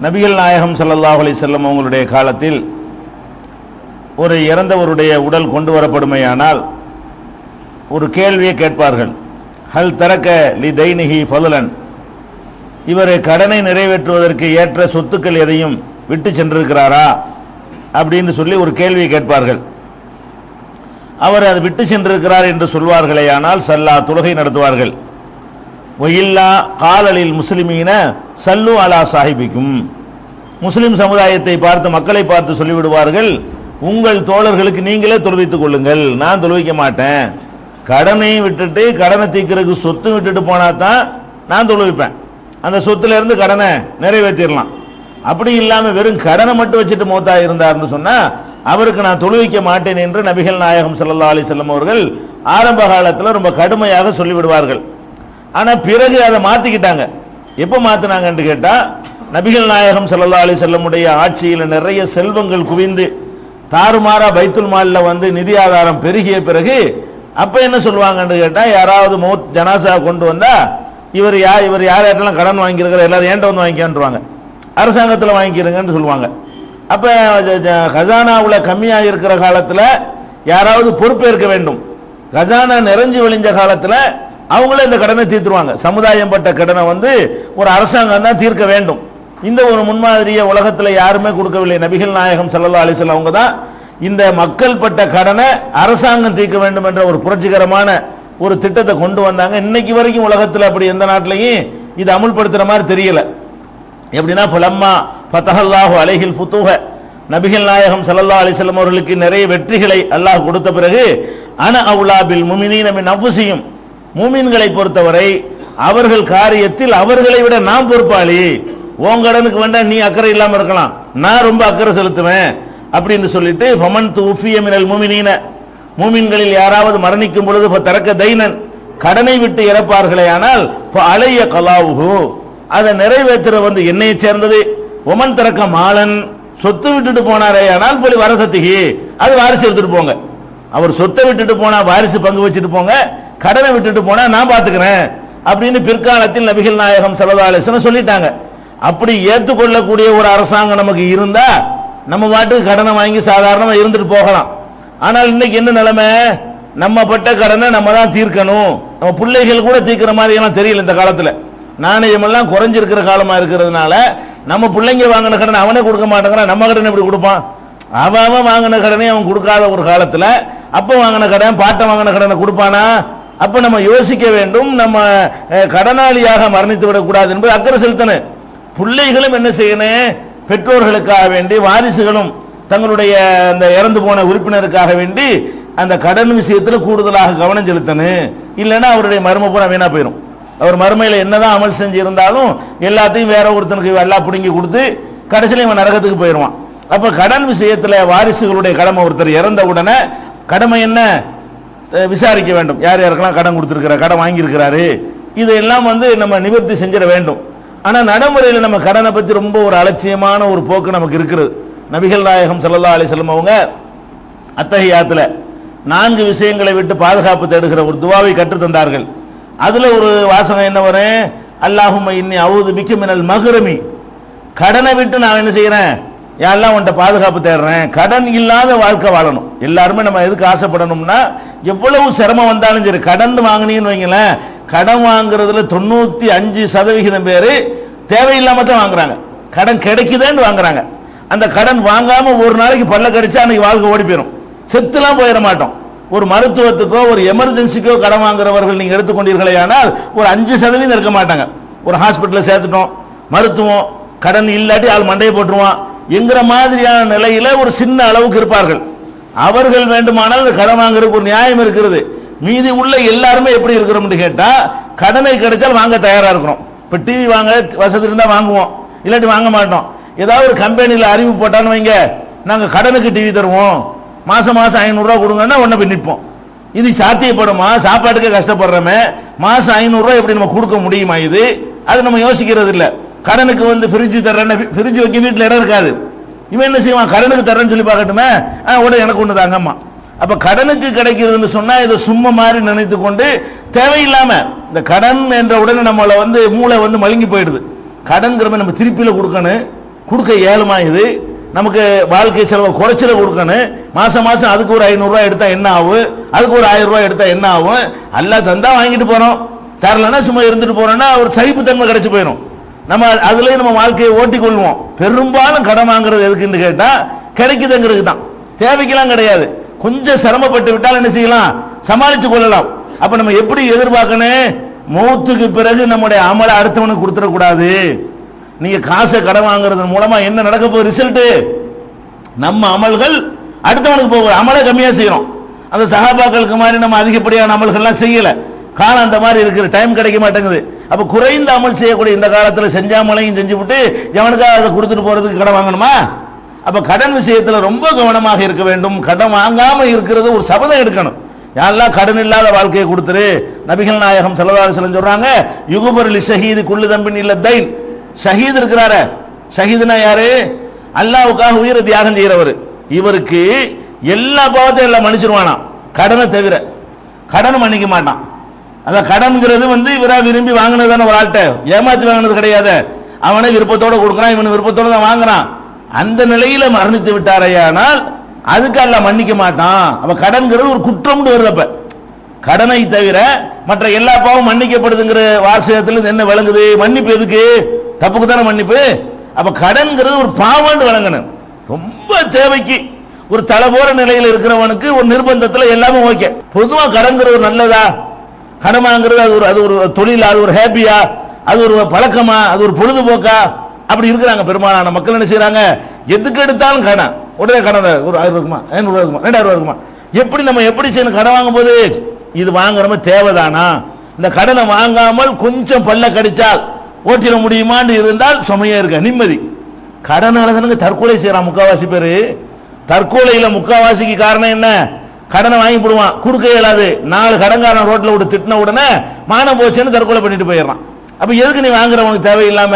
நபிகள் நாயகம் ஸல்லல்லாஹு அலைஹி வஸல்லம் அவங்களுடைய காலத்தில் ஒரு இறந்தவருடைய உடல் கொண்டு வரப்படுமையானால் ஒரு கேள்வியை கேட்பார்கள். ஹல் தரக்க லி தைனிஹி ஃபதுலன், இவர் கடனை நிறைவேற்றுவதற்கு ஏற்ற சொத்துக்கள் எதையும் விட்டு சென்றிருக்கிறாரா அப்படின்னு சொல்லி ஒரு கேள்வியை கேட்பார்கள். அவர் அதை விட்டு சென்றிருக்கிறார் என்று சொல்வார்களேயானால் சல்லா தொழுகை நடத்துவார்கள். ஒயில்லா காலலில் முஸ்லிமீன சல்லு அலா சாஹிபிக்கும், முஸ்லிம் சமுதாயத்தை பார்த்து மக்களை பார்த்து சொல்லிவிடுவார்கள், உங்கள் தோழர்களுக்கு நீங்களே தொழுவித்துக் கொள்ளுங்கள், நான் தொழுவிக்க மாட்டேன். கடனையும் விட்டுட்டு கடனை தீர்க்கிறதுக்கு சொத்து விட்டுட்டு போனா தான் நான் தொழுவிப்பேன். அந்த சொத்துல இருந்து கடனை நிறைவேற்றிடலாம். அப்படி இல்லாம வெறும் கடனை மட்டும் வச்சுட்டு மௌத்தா இருந்தார்னு சொன்னா அவருக்கு நான் தொழுவிக்க மாட்டேன் என்று நபிகள் நாயகம் ஸல்லல்லாஹு அலைஹி வஸல்லம் அவர்கள் ஆரம்ப காலத்தில் ரொம்ப கடுமையாக சொல்லிவிடுவார்கள். ஆனா பிறகு அதை மாத்திக்கிட்டாங்க. எப்போ மாத்தினாங்கன்னு கேட்டா, நபிகள் நாயகம் ஸல்லல்லாஹு அலைஹி வஸல்லம் உடைய ஆட்சியில் நிறைய செல்வங்கள் குவிந்து தாறுமாறா பைத்துல் மால்ல வந்து நிதி ஆதாரம் பெருகிய பிறகு அப்ப என்ன சொல்லுவாங்கன்னு கேட்டா, யாராவது ஜனாசா கொண்டு வந்தா இவர் யாரெல்லாம் கடன் வாங்கியிருக்கிற எல்லாரும் ஏன்ட்ட வந்து வாங்கிக்கான்றாங்க, அரசாங்கத்தில் வாங்கிக்கிறங்கன்னு சொல்லுவாங்க. அப்ப கஜானாவுல கம்மியாக இருக்கிற காலத்துல யாராவது பொறுப்பேற்க வேண்டும். கஜானா நிறைஞ்சு வழிஞ்ச காலத்துல அவங்களே இந்த கடனை தீர்த்துருவாங்க. சமுதாயம் பட்ட கடனை வந்து ஒரு அரசாங்கம் தான் தீர்க்க வேண்டும். இந்த ஒரு முன்மாதிரியை உலகத்தில் யாருமே கொடுக்கவில்லை. நபிகள் நாயகம் ஸல்லல்லாஹு அலைஹி வஸல்லம் அவங்க தான் இந்த மக்கள் பட்ட கடனை அரசாங்கம் தீர்க்க வேண்டும் என்ற ஒரு புரட்சிகரமான ஒரு திட்டத்தை கொண்டு வந்தாங்க. இன்னைக்கு வரைக்கும் உலகத்தில் அப்படி எந்த நாட்டிலையும் இது அமுல்படுத்துற மாதிரி தெரியல. எப்படின்னா, ஃபலம்மா ஃபதஹல்லாஹு அலைஹில் ஃபுதூஹ, நபிகள் நாயகம் ஸல்லல்லாஹு அலைஹி வஸல்லம் அவர்களுக்கு நிறைய வெற்றிகளை அல்லாஹ் கொடுத்த பிறகு அன அவுலா பில் முஃமினீன மின் அன்ஃபுஸிஹிம், மூமின்களை பொறுத்தவரை அவர்கள் காரியத்தில் அவர்களை விட நாம் பொறுப்பாளி. உன் கடனுக்கு வேண்டாம், நீ அக்கறை இல்லாம இருக்கலாம், நான் ரொம்ப அக்கறை செலுத்துவேன் அப்படின்னு சொல்லிட்டு ஃபமன் துஃபிய மினல் முஃமினீன, மூமின்களில் யாராவது மரணிக்கும் பொழுது தரக்க தைனன், கடனை விட்டு இறப்பார்களே ஆனால் அலைய கலாவுஹு, அதை நிறைவேற்ற வந்து என்னையை சேர்ந்தது. ஒமன் தரக்க மாலன், சொத்து விட்டுட்டு போனாரே ஆனால் போய் வரசத்திகி, அது வாரிசு எடுத்துட்டு போங்க. அவர் சொத்தை விட்டுட்டு போனா வாரிசு பங்கு வச்சுட்டு போங்க, கடனை விட்டுட்டு போனா நான் பாத்துக்கிறேன் அப்படின்னு பிற்காலத்தில் நபிகள் நாயகம் ஸல்லல்லாஹு அலைஹி வஸல்லம் சொல்லிட்டாங்க. அப்படி ஏற்றுக்கொள்ளக்கூடிய ஒரு அரசாங்கம் நமக்கு இருந்தா நம்ம பாட்டுக்கு கடனை வாங்கி சாதாரணமா இருந்துட்டு போகலாம். ஆனால் இன்னைக்கு என்ன நிலைமை, நம்ம பட்ட கடனை நம்ம தான் தீர்க்கணும். நம்ம பிள்ளைகள் கூட தீர்க்கிற மாதிரி எல்லாம் தெரியல. இந்த காலத்துல நாணயம் எல்லாம் குறைஞ்சிருக்கிற காலமா இருக்கிறதுனால நம்ம பிள்ளைங்க வாங்கின கடனை அவனே கொடுக்க மாட்டேங்கிறான், நம்ம கடனை எப்படி கொடுப்பான்? அவன் வாங்கின கடனை அவன் கொடுக்காத ஒரு காலத்துல அப்ப வாங்கின கடன் பாட்டை வாங்கின கடனை கொடுப்பானா? அப்ப நம்ம யோசிக்க வேண்டும், நம்ம கடனாளியாக மரணித்து விடக்கூடாது என்பது அக்கறை செலுத்தணும். பிள்ளைகளும் என்ன செய்யணும், பெற்றோர்களுக்காக வேண்டி வாரிசுகளும் தங்களுடைய அந்த இறந்து போன உறுப்பினருக்காக வேண்டி அந்த கடன் விஷயத்தில் கூடுதலாக கவனம் செலுத்தணும். இல்லைன்னா அவருடைய மர்ம பூரா வீணா போயிடும். அவர் மறுமையில் என்னதான் அமல் செஞ்சு இருந்தாலும் எல்லாத்தையும் வேற ஒருத்தனுக்கு எல்லாம் பிடுங்கி கொடுத்து கடைசியில் இவன் நரகத்துக்கு போயிடுவான். அப்ப கடன் விஷயத்துல வாரிசுகளுடைய கடமை, ஒருத்தர் இறந்த உடனே கடமை என்ன, விசாரிக்க வேண்டும், யார் யாருக்கெல்லாம் கடன் கொடுத்திருக்கிறார், கடன் வாங்கியிருக்கிறாரு, இதெல்லாம் வந்து நம்ம நிவர்த்தி செஞ்சிட வேண்டும். ஆனா நடைமுறையில் நம்ம கடனை பத்தி ரொம்ப ஒரு அலட்சியமான ஒரு போக்கு நமக்கு இருக்கிறது. நபிகள் நாயகம் ஸல்லல்லாஹு அலைஹி வஸல்லம் அவங்க அத்தஹியாத்துல 4 விஷயங்களை விட்டு பாதுகாப்பு தேடுகிற ஒரு துவாவை கற்றுத் தந்தார்கள். அதுல ஒரு வாசகம் என்ன வரும், அல்லாஹும்ம இன்னி அஊது பிக்க மினல் மக்ரமி, கடனை விட்டு நான் என்ன செய்யறேன், யாரெல்லாம் உன்ட்ட பாதுகாப்பு தேடுறேன். கடன் இல்லாத வாழ்க்கை வாழணும். எல்லாருமே நம்ம எதுக்கு ஆசைப்படணும்னா, எவ்வளவு சிரமம் வந்தாலும் சரி, கடன் வாங்கினீங்கன்னு வைங்களேன், கடன் வாங்குறதுல 95% பேரு தேவையில்லாம தான் வாங்குறாங்க. கடன் கிடைக்குதுன்னு வாங்குறாங்க. அந்த கடன் வாங்காம ஒரு நாளைக்கு பல்ல கடிச்சா அன்னைக்கு வாழ்க்கை ஓடி போயிடும், செத்துலாம் போயிட மாட்டோம். ஒரு மருத்துவத்துக்கோ ஒரு எமர்ஜென்சிக்கோ கடன் வாங்குறவர்கள் நீங்க எடுத்துக்கொண்டீர்களே ஆனால் ஒரு 5% இருக்க மாட்டாங்க. ஒரு ஹாஸ்பிட்டல் சேர்த்துட்டோம், மருத்துவம் கடன் இல்லாட்டி ஆள் மண்டையை போட்டுருவான் என்கிற மாதிரியான நிலையில ஒரு சின்ன அளவுக்கு இருப்பார்கள். அவர்கள் வேண்டுமானால் கடன் வாங்குறதுக்கு ஒரு நியாயம் இருக்கிறது. மீதி உள்ள எல்லாருமே எப்படி இருக்கிறோம் கேட்டா, கடனை கிடைச்சால் வாங்க தயாரா இருக்கிறோம். இப்ப டிவி வாங்க வசதி இருந்தா வாங்குவோம், இல்லாட்டி வாங்க மாட்டோம். ஏதாவது ஒரு கம்பெனியில் அறிவு போட்டான்னு வைங்க, நாங்க கடனுக்கு டிவி தருவோம், மாசம் மாசம் 500 ரூபா கொடுங்கன்னா உடனே போய் நிற்போம். இது சாத்தியப்படுமா? சாப்பாட்டுக்கே கஷ்டப்படுறோமே, மாசம் 500 ரூபாய் எப்படி நம்ம கொடுக்க முடியுமா? இது அது நம்ம யோசிக்கிறது இல்லை. கடனுக்கு வந்து ஃப்ரிட்ஜ் தர்றேன்னு, ஃப்ரிட்ஜ் வைக்க வீட்டில் இடம் இருக்காது, இவன் என்ன செய்வான், கடனுக்கு தரேன்னு சொல்லி பார்க்கட்டுமே, உடனே எனக்கு ஒன்று தாங்கம்மா. அப்ப கடனுக்கு கிடைக்கிறதுன்னு சொன்னா இதை சும்மா மாதிரி நினைத்து கொண்டு தேவையில்லாம இந்த கடன் என்ற உடனே நம்மளை வந்து மூளை வந்து மழுங்கி போயிடுது. கடன்கிற நம்ம திருப்பியில கொடுக்கணும், கொடுக்க ஏழுமாயுது, நமக்கு வாழ்க்கை செலவை குறைச்சல கொடுக்கணும், மாசம் மாசம் அதுக்கு ஒரு 500 ரூபாய் எடுத்தா என்ன ஆகும், அதுக்கு ஒரு 1000 ரூபாய் எடுத்தா என்ன ஆகும், அல்லாஹ் தந்தா வாங்கிட்டு போறோம், தரலன்னா சும்மா இருந்துட்டு போறோம்னா ஒரு சகிப்புத்தன்மை கிடைச்சு போயிடும். நம்ம அதுலயே நம்ம வாழ்க்கையை ஓட்டி கொள்வோம். பெரும்பாலும் கடன் வாங்குறது எதுக்குன்னு கேட்டா கிடைக்குதுங்கிறது தான், தேவைக்கெல்லாம் கிடையாது. கொஞ்சம் சிரமப்பட்டு விட்டால் என்ன செய்யலாம், சமாளிச்சு கொள்ளலாம். அப்ப நம்ம எப்படி எதிர்பார்க்கணும், மௌத்துக்கு பிறகு நம்முடைய அமலை அடுத்தவனுக்கு கொடுத்துடக்கூடாது. நீங்க காசை கடன் வாங்குறது மூலமா என்ன நடக்க போகுது, ரிசல்ட் நம்ம அமல்கள் அடுத்தவனுக்கு போகுது. அமலை கம்மியா செய்யறோம். அந்த சஹாபாக்களுக்கு மாதிரி நம்ம அதிகப்படியான அமல்கள்லாம் செய்யல, காலம் அந்த மாதிரி இருக்கிற டைம் கிடைக்க மாட்டேங்குது. அப்ப குறைந்த அமல் செய்யக்கூடிய இந்த காலத்தில் செஞ்சாமலையும் செஞ்சு விட்டு எவனுக்காக அதை கொடுத்துட்டு போறதுக்கு கடன் வாங்கணுமா? அப்ப கடன் விஷயத்துல ரொம்ப கவனமாக இருக்க வேண்டும். கடன் வாங்காம இருக்கிறது ஒரு சபதம் எடுக்கணும். யாரெல்லாம் கடன் இல்லாத வாழ்க்கையை கொடுத்துரு. நபிகள் நாயகம் ஸல்லல்லாஹு அலைஹி வஸல்லம் சொல்றாங்க, யுகுபர் லி ஷஹீது குல்லு தம்பின் இல்ல தைன். ஷஹீத் இருக்கிறாரு, ஷஹீதுனா யாரு, அல்லாஹ்வுக்காக உயிரை தியாகம் செய்யறவர். இவருக்கு எல்லா பாவத்தையும் எல்லாம் மன்னிச்சிருவானா, கடனை தவிர. கடன் மன்னிக்க மாட்டான். அந்த கடன்கிறது இவரா விரும்பி வாங்கினது தானே, ஒரு ஆள்கிட்ட ஏமாத்தி வாங்கினது கிடையாது. அவனை விருப்பத்தோட கொடுக்குறான், இவனு விருப்பத்தோட தான் வாங்குறான். அந்த நிலையில மரணித்து விட்டாரையானால் அதுக்கு அல்லாஹ் மன்னிக்க மாட்டான். அப்ப கடன்கிறது ஒரு குற்றம்னு வருது. அப்ப கடனை தவிர மற்ற எல்லா பாவம் மன்னிக்கப்படுதுங்கிற வாசகத்தில் என்ன விளங்குது, மன்னிப்பு எதுக்கு, தப்புக்கு தானே மன்னிப்பு. அப்ப கடன்கிறது ஒரு பாவம்னு விளங்கணும். ரொம்ப தேவைக்கு ஒரு தலை போற நிலையில் இருக்கிறவனுக்கு ஒரு நிர்பந்தத்தில் எல்லாமே ஓகே. பொதுவா கடன்கிறது ஒரு நல்லதா, கடமாங்கிறது அது ஒரு தொழிலா, அது ஒரு ஹேப்பியா, அது ஒரு பழக்கமா, அது ஒரு பொழுதுபோக்கா, அப்படி இருக்கிறாங்க பெரும்பாலான மக்கள். என்ன செய்யறாங்க, எதுக்கு எடுத்தாலும் கடன், உடனே கடன், ஒரு 1000 இருக்குமா, 500 இருக்குமா, 2000 இருக்குமா, எப்படி நம்ம எப்படி செய்யணும் கடன் வாங்கும் போது, இது வாங்குறம தேவைதானா, இந்த கடனை வாங்காமல் கொஞ்சம் பல்ல கடிச்சால் ஓட்டிட முடியுமான்னு இருந்தால் சுமையா இருக்க நிம்மதி. கடனாளர்களுக்கு தற்கொலை செய்யறான் முக்காவாசி பேரு. தற்கொலையில முக்காவாசிக்கு காரணம் என்ன, கடனை வாங்கி போடுவான், கொடுக்க இயலாது. 4 கடன்காரன் ரோட்ல விட்டு திட்டின உடனே மானம் போச்சுன்னு தற்கொலை பண்ணிட்டு போயிடறான். அப்ப எதுக்கு நீ வாங்குறவனுக்கு தேவையில்லாம.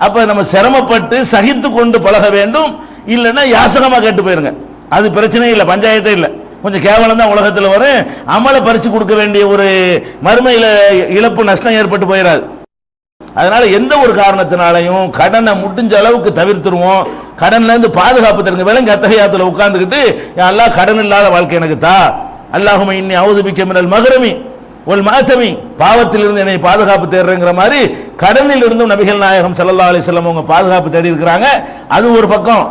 அப்ப நம்ம சிரமப்பட்டு சகித்து கொண்டு பழக வேண்டும், இல்லைன்னா யாசகமா கேட்டு போயிருங்க, அது பிரச்சனை இல்லை, பஞ்சாயத்தே இல்லை. கொஞ்சம் கேவலம் தான் உலகத்தில் வரும். அமலை பறிச்சு கொடுக்க வேண்டிய ஒரு மறுமையில இழப்பு நஷ்டம் ஏற்பட்டு போயிடாது. அதனால எந்த ஒரு காரணத்தினாலையும் கடனை முடிஞ்ச அளவுக்கு தவிர்த்துருவோம். கடன்ல இருந்து பாதுகாப்பு தருங்க. விலங்கு அத்தகையாத்துல உட்கார்ந்துக்கிட்டு அல்லாஹ் கடன் இல்லாத வாழ்க்கை எனக்கு தா, அல்லாஹும்ம இன்னி அஊது பிக்க மினல் மக்ரமி வல் மாதமி, பாவத்திலிருந்து என்னை பாதுகாப்பு தேடுறேங்கிற மாதிரி கடனில் இருந்தும் நபிகள் நாயகம் ஸல்லல்லாஹு அலைஹி வஸல்லம் அவங்க பாதுகாப்பு தேடி இருக்கிறாங்க. அது ஒரு பக்கம்.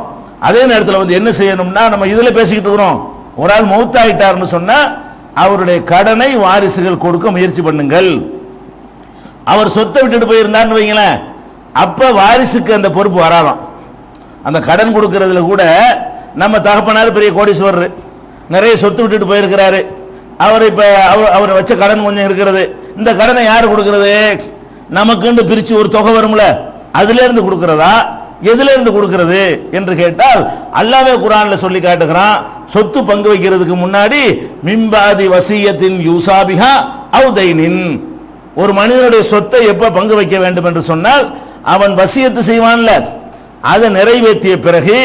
அதே நேரத்தில் என்ன செய்யணும்னா, நம்ம இதுல பேசிக்கிட்டு இருக்கிறோம், ஒரு ஆள் மௌத்தாயிட்டார்னு சொன்னா அவருடைய கடனை வாரிசுகள் கொடுக்க முயற்சி பண்ணுங்கள். அவர் சொத்தை விட்டுட்டு போயிருந்தார்னு வைங்களேன், அப்ப வாரிசுக்கு அந்த பொறுப்பு வராதான். அந்த கடன் கொடுக்கறதுல கூட நம்ம தகப்பனார் பெரிய கோடீஸ்வரர், நிறைய சொத்து விட்டுட்டு போயிருக்கிறாரு. அவர் இப்ப அவர் வச்ச கடன் கொஞ்சம் இருக்கிறது. இந்த கடனை யாரு கொடுக்கிறது, நமக்குன்னு பிரிச்சு ஒரு தொகை வரும்ல, அதுல இருந்து கொடுக்கிறதா, எதுல இருந்து கொடுக்கிறது என்று கேட்டால் அல்லாஹ்வே குர்ஆன்ல சொல்லி காட்டுகிறான், சொத்து பங்கு வைக்கிறதுக்கு முன்னாடி மிம்பாதி வசியத்தின் யூசாபிஹா அவ் தைனின், ஒரு மனிதனுடைய சொத்தை எப்ப பங்கு வைக்க வேண்டும் என்று சொன்னால் அவன் வசியத்து செய்வான்ல, அதை நிறைவேற்றிய பிறகு,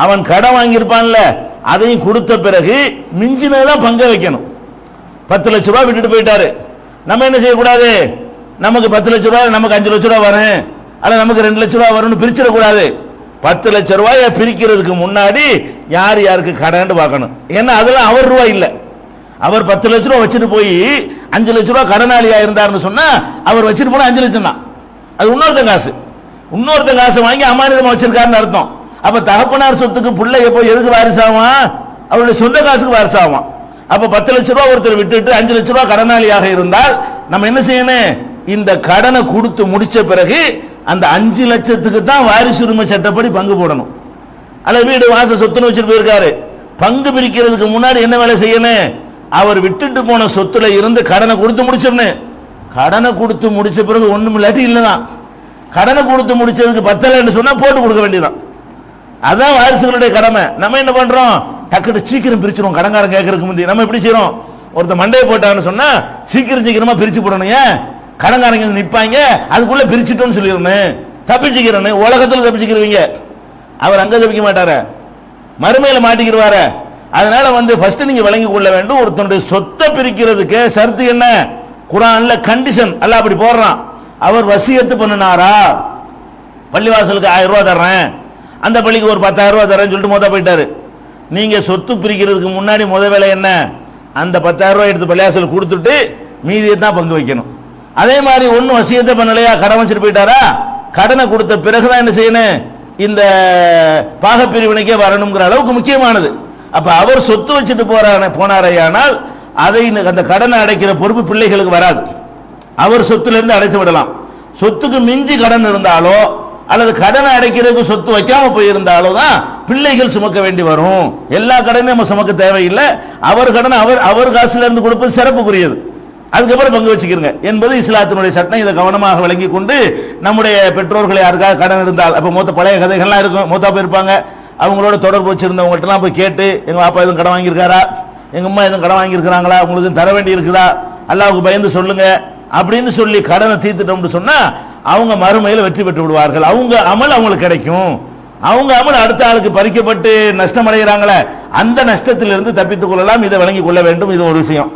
அவன் கடன் வாங்கியிருப்பான்ல அதையும் கொடுத்த பிறகு மிஞ்சினதான் பங்கு வைக்கணும். 10 லட்ச ரூபாய் விட்டுட்டு போயிட்டாரு, நம்ம என்ன செய்யக்கூடாது, நமக்கு 10 லட்ச ரூபாய் நமக்கு 5 லட்ச ரூபாய் வரும், அல்ல நமக்கு 2 லட்ச ரூபாய் வரும்னு பிரிச்சிடக்கூடாது. 10 லட்ச ரூபாயை பிரிக்கிறதுக்கு முன்னாடி யார் யாருக்கு கடன் பார்க்கணும். ஏன்னா அதெல்லாம் அவர் ரூபாய் இல்லை. அவர் 10 லட்ச ரூபாய் வச்சுட்டு போய் 5 லட்ச ரூபாய் கடனாளியா இருந்தார்னு சொன்னா அவர் வச்சுட்டு போனா 5 லட்சம் தான். அது இன்னொருத்தன் காசு, இன்னொருத்தன் காசு வாங்கி அமானிதமா வச்சிருக்காருன்னு அர்த்தம். அப்ப தகப்பனார் சொத்துக்கு பிள்ளை எப்போ எதுக்கு வாரிசாவான், அவருடைய சொந்த காசுக்கு வாரிசாவான். அப்ப 10 லட்ச ரூபாய் ஒருத்தர் விட்டுட்டு 5 லட்ச ரூபாய் கடனாளியாக இருந்தால் நம்ம என்ன செய்யணும், இந்த கடனை கொடுத்து முடிச்ச பிறகு அந்த 5 லட்சத்துக்கு தான் வாரிசு உரிமை சட்டப்படி பங்கு போடணும். அல்ல வீடு வாச சொத்துன்னு வச்சுட்டு போயிருக்காரு, பங்கு பிரிக்கிறதுக்கு முன்னாடி என்ன வேலை செய்யணும், அவர் விட்டுட்டு போன சொத்துல இருந்து கடனை கொடுத்து முடிச்சிடணும். கடனை கொடுத்து முடிச்ச பிறகு ஒண்ணும் இல்லாட்டி இல்லதான், கடனை கொடுத்து முடிச்சதுக்கு 10 சொன்னா போட்டு கொடுக்க வேண்டியதான். அதான் வாரிசுகளுடைய கடமை. நம்ம என்ன பண்றோம், டக்குனு சீக்கிரம் பிரிச்சிடும், கடன்காரன் கேட்கறதுக்கு முந்தி நம்ம எப்படி செய்யறோம், ஒருத்த மண்டையை போட்டான்னு சொன்னா சீக்கிரமா பிரிச்சு போடணும். ஏன், கடன்காரங்க நிப்பாங்க, அதுக்குள்ள பிரிச்சுட்டோம்னு சொல்லிடணும், தப்பிச்சுக்கிறேன்னு. உலகத்துல தப்பிச்சுக்கிறவங்க, அவர் அங்க தப்பிக்க மாட்டார, மறுமையில மாட்டிக்கிடுவாரு. அதனால ஃபர்ஸ்ட் நீங்க விளங்கி கொள்ள வேண்டும், ஒருத்தனுடைய சொத்தை பிரிக்கிறதுக்கு ஷர்த்து என்ன, குர்ஆன்ல கண்டிஷன் அல்லாஹ் அப்படி போடுறான். அவர் வசியத்து பண்ணினாரா, பள்ளிவாசலுக்கு 1000 ரூபாய் தர்றேன், அந்த பள்ளிக்கு ஒரு 10,000 ரூபாய் தரேன்னு சொல்லிட்டு மொத்தம் போயிட்டாரு. நீங்க சொத்து பிரிக்கிறதுக்கு முன்னாடி வேலை என்ன? அந்த 10,000 ரூபாய் எடுத்து பள்ளியாசல் கொடுத்துட்டு மீதியை தான் பங்கு வைக்கணும். அதே மாதிரி ஒன்னும் வசியத்தை பண்ணலையா, கடன் வச்சுட்டு போயிட்டாரா, கடனை கொடுத்த பிறகுதான் என்ன செய்யணும், இந்த பாகப்பிரிவினைக்கே வரணுங்கிற அளவுக்கு முக்கியமானது. அப்ப அவர் சொத்து வச்சுட்டு போனாரையானால் அதை அந்த கடனை அடைக்கிற பொறுப்பு பிள்ளைகளுக்கு வராது. அவர் சொத்துல இருந்து அடைத்து விடலாம். சொத்துக்கு மிஞ்சி கடன் இருந்தாலோ அல்லது கடனை அடைக்கிறதுக்கு சொத்து வைக்காம போயிருந்தாலோ தான் பிள்ளைகள் சுமக்க வேண்டி வரும். எல்லா கடனையும் நம்ம சுமக்க தேவையில்லை. அவர் கடனை அவர் காசுல இருந்து கொடுப்பது சிறப்புக்குரியது. அதுக்கப்புறம் பங்கு வச்சுக்கிறங்க என்பது இஸ்லாத்தினுடைய சட்டம். இதை கவனமாக விளங்கி கொண்டு நம்முடைய பெற்றோர்களை யாருக்காக கடன் இருந்தால், அப்ப மொத்த பழைய கதைகள்லாம் இருக்கும், மூத்தா போயிருப்பாங்க, அவங்களோட தொடர்பு வச்சிருந்தவங்கள்ட்டலாம் போய் கேட்டு, எங்க பாப்பா எதுவும் கடன் வாங்கியிருக்காரா, எங்க அம்மா எதுவும் கடன் வாங்கியிருக்கிறாங்களா, உங்களுக்கு தர வேண்டி இருக்குதா, அல்லாஹ்வுக்கு பயந்து சொல்லுங்க அப்படின்னு சொல்லி கடனை தீர்த்துட்டோம்னு சொன்னா அவங்க மறுமையில் வெற்றி பெற்று விடுவார்கள். அவங்க அமல் அவங்களுக்கு கிடைக்கும். அவங்க அமல் அடுத்த ஆளுக்கு பறிக்கப்பட்டு நஷ்டம் அடைகிறாங்களே, அந்த நஷ்டத்திலிருந்து தப்பித்துக் கொள்ளலாம். இதை வழங்கிக் கொள்ள வேண்டும். இது ஒரு விஷயம்.